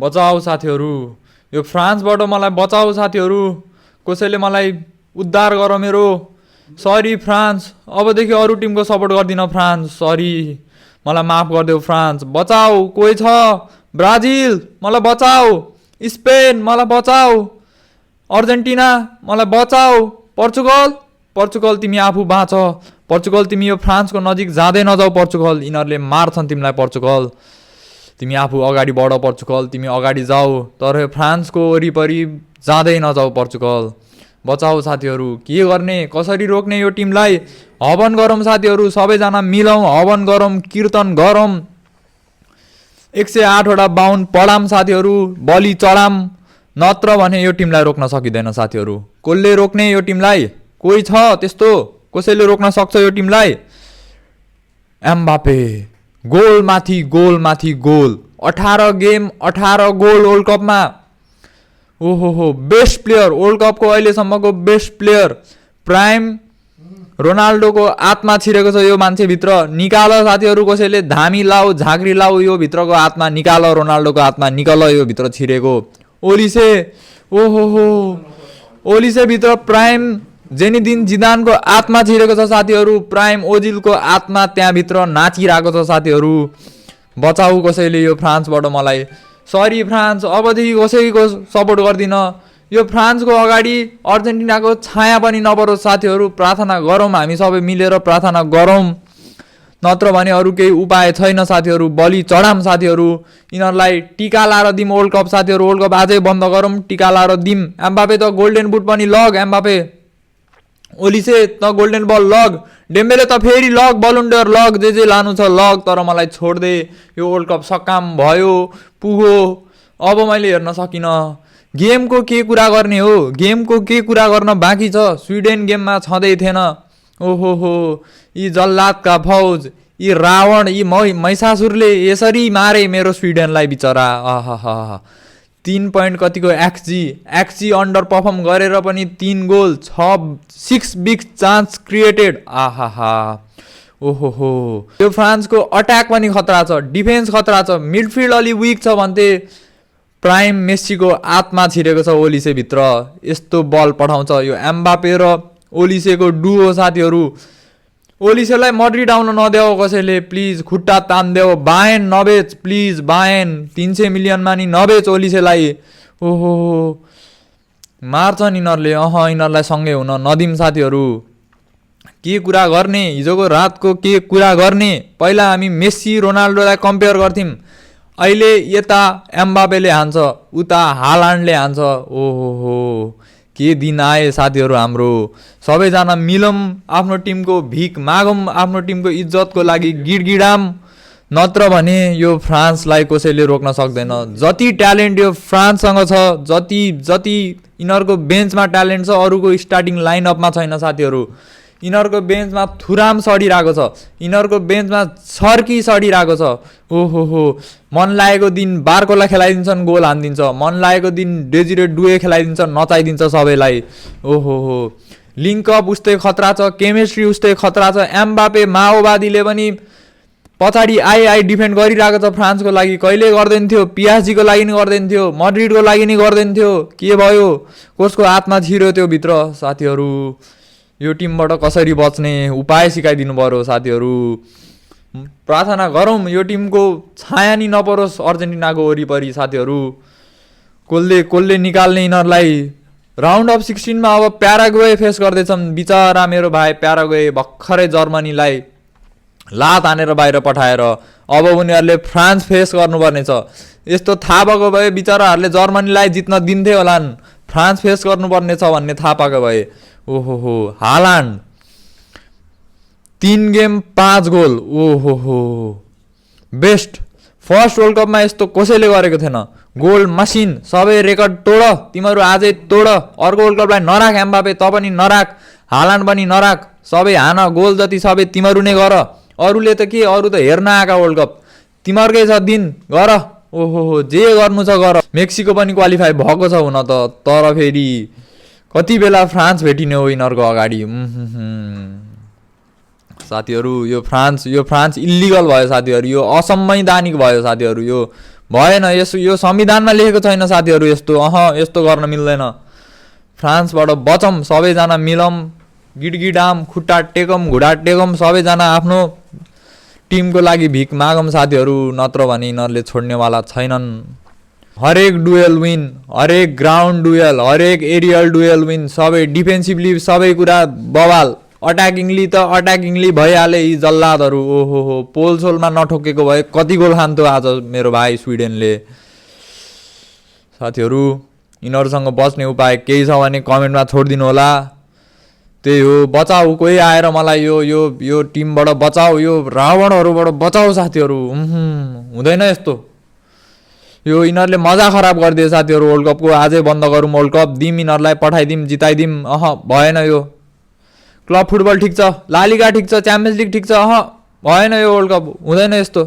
बचाऊ साथीहरू, यो फ्रान्सबाट मलाई बचाऊ साथीहरू, कसैले मलाई उद्धार गर मेरो। सरी फ्रान्स, अबदेखि अरू टिमको सपोर्ट गर्दिन फ्रान्स, सरी मलाई माफ गरिदेऊ फ्रान्स। बचाऊ, कोही छ? ब्राजिल मलाई बचाऊ, स्पेन मलाई बचाऊ, अर्जेन्टिना मलाई बचाऊ, पोर्चुगल तिमी आफू बाँच, पोर्चुगल तिमी यो फ्रान्सको नजिक जाँदै नजाऊ, पोर्चुगल यिनीहरूले मार्छन् तिमीलाई, पोर्चुगल तिमी आफू अगाडि बढ, पोर्चुगल तिमी अगाडि जाऊ, तर यो फ्रान्सको वरिपरि जाँदै नजाऊ पोर्चुगल। बचाऊ साथीहरू, के गर्ने, कसरी रोक्ने यो टिमलाई? हवन गरौँ साथीहरू, सबैजना मिलौँ, हवन गरौँ, कीर्तन गरौँ, 108 वटा बाहुन पढाम साथीहरू, बलि चढाम, नत्र भने यो टिमलाई रोक्न सकिँदैन साथीहरू। कसले रोक्ने यो टिमलाई? कोही छ त्यस्तो? कसैले रोक्न सक्छ यो टिमलाई? एम्बापे गोल माथि गोल, 18 गेम 18 गोल वर्ल्ड कपमा। ओहो, बेस्ट प्लेयर, वर्ल्ड कपको अहिलेसम्मको बेस्ट प्लेयर, प्राइम रोनाल्डोको आत्मा छिरेको छ यो मान्छेभित्र। निकाल साथीहरू, कसैले धामी लाऊ, झाँक्री लाऊ, यो भित्रको आत्मा निकाल, रोनाल्डोको आत्मा निकाल यो भित्र छिरेको। ओलिसे, ओहो, ओलिसे भित्र प्राइम जेनिदिन जिदानको आत्मा छिरेको छ साथीहरू, प्राइम ओजिलको आत्मा त्यहाँभित्र नाचिरहेको छ साथीहरू। बचाऊ कसैले यो फ्रान्सबाट मलाई। सरी फ्रान्स, अबदेखि कसैको सपोर्ट गर्दिन। यो फ्रान्सको अगाडि अर्जेन्टिनाको छाया पनि नपरोस् साथीहरू। प्रार्थना गरौँ, हामी सबै मिलेर प्रार्थना गरौँ, नत्र भने अरू केही उपाय छैन साथीहरू। बलि चढाम साथीहरू, यिनीहरूलाई टिका लाएर दिउँ वर्ल्ड कप साथीहरू। वर्ल्ड कप आजै बन्द गरौँ, टिका लाएर दिउँ। एम्बापे त गोल्डन बुट पनि लग, एम्बापे। ओलिसे त गोल्डन बल लग, डेम्बेले त फेरि लग, बलुन्डर लग, जे लानु छ लग, तर मलाई छोड्दे। यो वर्ल्ड कप सकाम भयो, पुगो, अब मैले हेर्न सकिनँ। गेमको के कुरा गर्ने हो, गेमको के कुरा गर्न बाँकी छ? स्विडेन गेममा छँदै थिएन। ओहो, यी जल्लादका फौज, यी रावण, यी महिषासुरले यसरी मारे मेरो स्विडेनलाई बिचरा। आहा, 3 पोइन्ट कतिको एक्सजी अन्डर पर्फर्म गरेर पनि 3 गोल, 6 बिग चान्स क्रिएटेड। आहा, ओहो, यो फ्रान्सको अट्याक पनि खतरा छ, डिफेन्स खतरा छ, मिडफिल्ड अलि विक छ भन्थे। प्राइम मेस्सीको आत्मा छिरेको छ ओलिसे भित्र, यस्तो बल पठाउँछ यो एम्बापे र ओलिसेको डुओ साथीहरू। ओलिसेलाई मड्रिड आउन नदेऊ कसैले, प्लिज खुट्टा तान्देऊ। बायन नबेच प्लिज, बायन 300 मिलियनमा नि नबेच ओलिसेलाई। ओहो, मार्छन् यिनीहरूले। यिनीहरूलाई सँगै हुन नदिम साथीहरू। के कुरा गर्ने, हिजोको रातको के कुरा गर्ने? पहिला हामी मेस्सी रोनाल्डोलाई कम्पेयर गर्थ्यौँ, अहिले यता एम्बापेले हान्छ, उता हालान्डले हान्छ। ओहो, के दिन आए साथीहरू हाम्रो। सबैजना मिलौँ, आफ्नो टिमको भिख मागौँ, आफ्नो टिमको इज्जतको लागि गिडगिडाम, नत्र भने यो फ्रान्सलाई कसैले रोक्न सक्दैन। जति ट्यालेन्ट यो फ्रान्ससँग छ, जति यिनीहरूको बेन्चमा ट्यालेन्ट छ, अरूको स्टार्टिङ लाइनअपमा छैन साथीहरू। यिनीहरूको बेन्चमा थुराम सडिरहेको छ, यिनीहरूको बेन्चमा छर्की सडिरहेको छ। ओहो, मन लागेको दिन बार्कोलाई खेलाइदिन्छन्, गोल हानिदिन्छ। मन लागेको दिन डेजिरे डुए खेलाइदिन्छ, नचाइदिन्छ सबैलाई। ओहो, लिङ्कअप उस्तै खतरा छ, केमिस्ट्री उस्तै खतरा छ। एम्बापे माओवादीले पनि पछाडि आई डिफेन्ड गरिरहेको छ फ्रान्सको लागि। कहिले गर्दैन थियो, पिएसजीको लागि नि गर्दैन थियो, मड्रिडको लागि नि गर्दैन थियो। के भयो, कसको आत्मा छिर्यो त्यो भित्र साथीहरू। यो टिमबाट कसरी बच्ने उपाय सिकाइदिनु पर्यो साथीहरू। प्रार्थना गरौँ, यो टिमको छाया नि नपरोस् अर्जेन्टिनाको वरिपरि साथीहरू। कसले निकाल्ने यिनीहरूलाई। राउन्ड अफ 16मा अब प्याराग्वे फेस गर्दैछन्। बिचरा मेरो भाइ प्याराग्वे भर्खरै जर्मनीलाई लात हानेर बाहिर पठाएर अब उनीहरूले फ्रान्स फेस गर्नुपर्ने छ। यस्तो थाहा भएको भए बिचराहरूले जर्मनीलाई जित्न दिन्थे होलान्, फ्रान्स फेस गर्नुपर्ने छ भन्ने थाहा पाएको भए। ओहो, हालान्ड 3 गेम 5 गोल। ओहो, बेस्ट। फर्स्ट वर्ल्ड कपमा यस्तो कसैले गरेको थिएन। गोल मसिन, सबै रेकर्ड तोड, तिमीहरू आजै तोड। अर्को वर्ल्ड कपलाई नराख एम्बापे, त पनि नराख, हालान्ड पनि नराख, सबै हान, गोल जति सबै तिमीहरू नै गर। अरूले त के, अरू त हेर्न आएका वर्ल्ड कप, तिमीहरूकै छ दिन, गर। ओहो, जे गर्नु छ गर। मेक्सिको पनि क्वालिफाई भएको छ हुन त, तर फेरि कति बेला फ्रान्स भेटिने हो यिनीहरूको अगाडि। साथीहरू, यो फ्रान्स इल्लिगल भयो साथीहरू, यो असंवैधानिक भयो साथीहरू, यो भएन, यो संविधानमा लेखेको छैन साथीहरू यस्तो। यस्तो गर्न मिल्दैन। फ्रान्सबाट बचौँ, सबैजना मिलौँ, गिडगिडाम, खुट्टा टेकौँ, घुँडा टेकौँ, सबैजना आफ्नो टिमको लागि भिख मागौँ साथीहरू, नत्र भने यिनीहरूले छोड्नेवाला छैनन्। हरेक डुएल विन, हरेक ग्राउन्ड डुएल, हरेक एरियल डुएल विन, सबै डिफेन्सिभली सबै कुरा बवाल। अट्याकिङली भइहाले यी जल्लादहरू। ओहो, पोलसोलमा नठोकेको भए कति गोल खान्थ्यो आज मेरो भाइ स्विडेनले। साथीहरू यिनीहरूसँग बच्ने उपाय केही छ भने कमेन्टमा छोडिदिनु होला। त्यही हो, बचाऊ, कोही आएर मलाई यो टिमबाट बचाऊ, यो रावणहरूबाट बचाऊ साथीहरू। हुँदैन यस्तो। यो यिनीहरूले मजा खराब गरिदिए साथीहरू वर्ल्ड कपको। आजै बन्द गरौँ वर्ल्ड कप, दिउँ यिनीहरूलाई, पठाइदिउँ, जिताइदिउँ। भएन यो। क्लब फुटबल ठिक छ, ला लिगा ठिक छ, च्याम्पियन्स लिग ठिक छ, भएन यो वर्ल्ड कप, हुँदैन यस्तो।